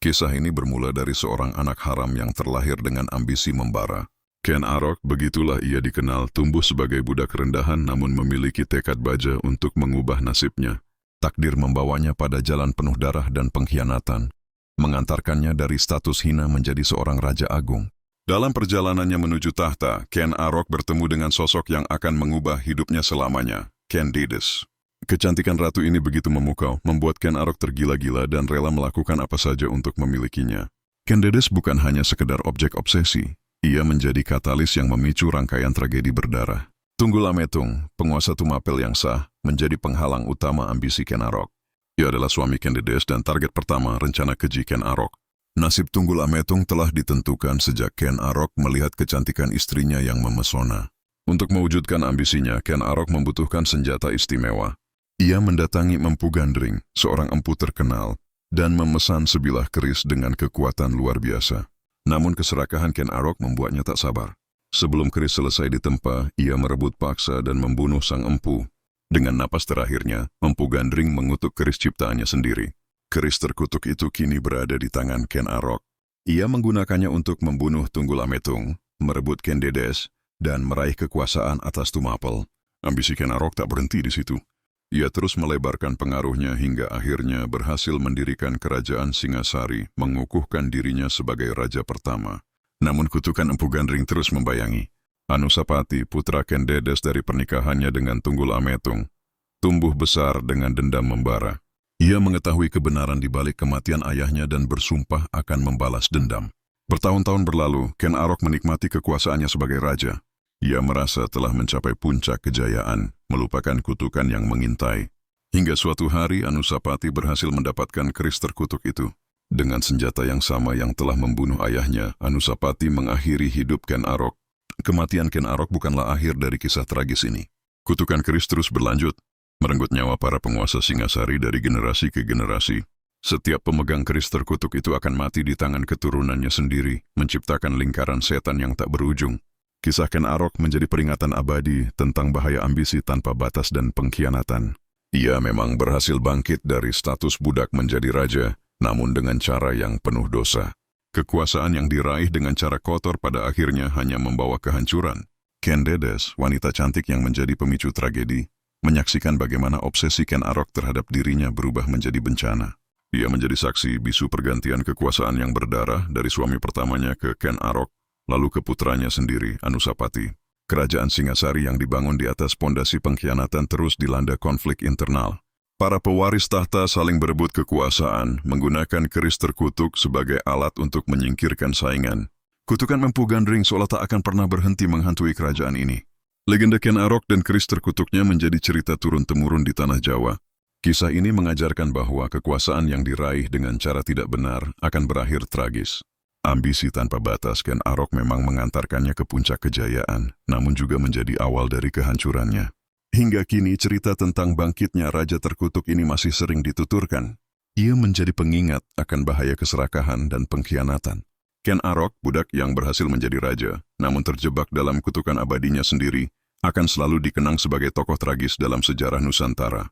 Kisah ini bermula dari seorang anak haram yang terlahir dengan ambisi membara. Ken Arok, begitulah ia dikenal, tumbuh sebagai budak rendahan namun memiliki tekad baja untuk mengubah nasibnya. Takdir membawanya pada jalan penuh darah dan pengkhianatan, mengantarkannya dari status hina menjadi seorang raja agung. Dalam perjalanannya menuju tahta, Ken Arok bertemu dengan sosok yang akan mengubah hidupnya selamanya, Candides. Kecantikan ratu ini begitu memukau, membuat Ken Arok tergila-gila dan rela melakukan apa saja untuk memilikinya. Candides bukan hanya sekedar objek obsesi, ia menjadi katalis yang memicu rangkaian tragedi berdarah. Tunggul Ametung, penguasa Tumapel yang sah, menjadi penghalang utama ambisi Ken Arok. Ia adalah suami Candides dan target pertama rencana keji Ken Arok. Nasib Tunggul Ametung telah ditentukan sejak Ken Arok melihat kecantikan istrinya yang memesona. Untuk mewujudkan ambisinya, Ken Arok membutuhkan senjata istimewa. Ia mendatangi Empu Gandring, seorang empu terkenal, dan memesan sebilah keris dengan kekuatan luar biasa. Namun keserakahan Ken Arok membuatnya tak sabar. Sebelum keris selesai ditempa, ia merebut paksa dan membunuh sang empu. Dengan napas terakhirnya, Empu Gandring mengutuk keris ciptaannya sendiri. Keris terkutuk itu kini berada di tangan Ken Arok. Ia menggunakannya untuk membunuh Tunggul Ametung, merebut Candides, dan meraih kekuasaan atas Tumapel. Ambisi Ken Arok tak berhenti di situ. Ia terus melebarkan pengaruhnya hingga akhirnya berhasil mendirikan kerajaan Singasari, mengukuhkan dirinya sebagai raja pertama. Namun kutukan Empu Gandring terus membayangi. Anusapati, putra Candides dari pernikahannya dengan Tunggul Ametung, tumbuh besar dengan dendam membara. Ia mengetahui kebenaran di balik kematian ayahnya dan bersumpah akan membalas dendam. Bertahun-tahun berlalu, Ken Arok menikmati kekuasaannya sebagai raja. Ia merasa telah mencapai puncak kejayaan, melupakan kutukan yang mengintai. Hingga suatu hari Anusapati berhasil mendapatkan keris terkutuk itu. Dengan senjata yang sama yang telah membunuh ayahnya, Anusapati mengakhiri hidup Ken Arok. Kematian Ken Arok bukanlah akhir dari kisah tragis ini. Kutukan keris terus berlanjut, merenggut nyawa para penguasa Singasari dari generasi ke generasi. Setiap pemegang keris terkutuk itu akan mati di tangan keturunannya sendiri, menciptakan lingkaran setan yang tak berujung. Kisah Ken Arok menjadi peringatan abadi tentang bahaya ambisi tanpa batas dan pengkhianatan. Ia memang berhasil bangkit dari status budak menjadi raja, namun dengan cara yang penuh dosa. Kekuasaan yang diraih dengan cara kotor pada akhirnya hanya membawa kehancuran. Candides, wanita cantik yang menjadi pemicu tragedi, menyaksikan bagaimana obsesi Ken Arok terhadap dirinya berubah menjadi bencana. Ia menjadi saksi bisu pergantian kekuasaan yang berdarah dari suami pertamanya ke Ken Arok, lalu ke putranya sendiri, Anusapati. Kerajaan Singasari yang dibangun di atas pondasi pengkhianatan terus dilanda konflik internal. Para pewaris tahta saling berebut kekuasaan, menggunakan keris terkutuk sebagai alat untuk menyingkirkan saingan. Kutukan Empu Gandring seolah tak akan pernah berhenti menghantui kerajaan ini. Legenda Ken Arok dan keris terkutuknya menjadi cerita turun-temurun di tanah Jawa. Kisah ini mengajarkan bahwa kekuasaan yang diraih dengan cara tidak benar akan berakhir tragis. Ambisi tanpa batas Ken Arok memang mengantarkannya ke puncak kejayaan, namun juga menjadi awal dari kehancurannya. Hingga kini cerita tentang bangkitnya raja terkutuk ini masih sering dituturkan. Ia menjadi pengingat akan bahaya keserakahan dan pengkhianatan. Ken Arok, budak yang berhasil menjadi raja, namun terjebak dalam kutukan abadinya sendiri, akan selalu dikenang sebagai tokoh tragis dalam sejarah Nusantara.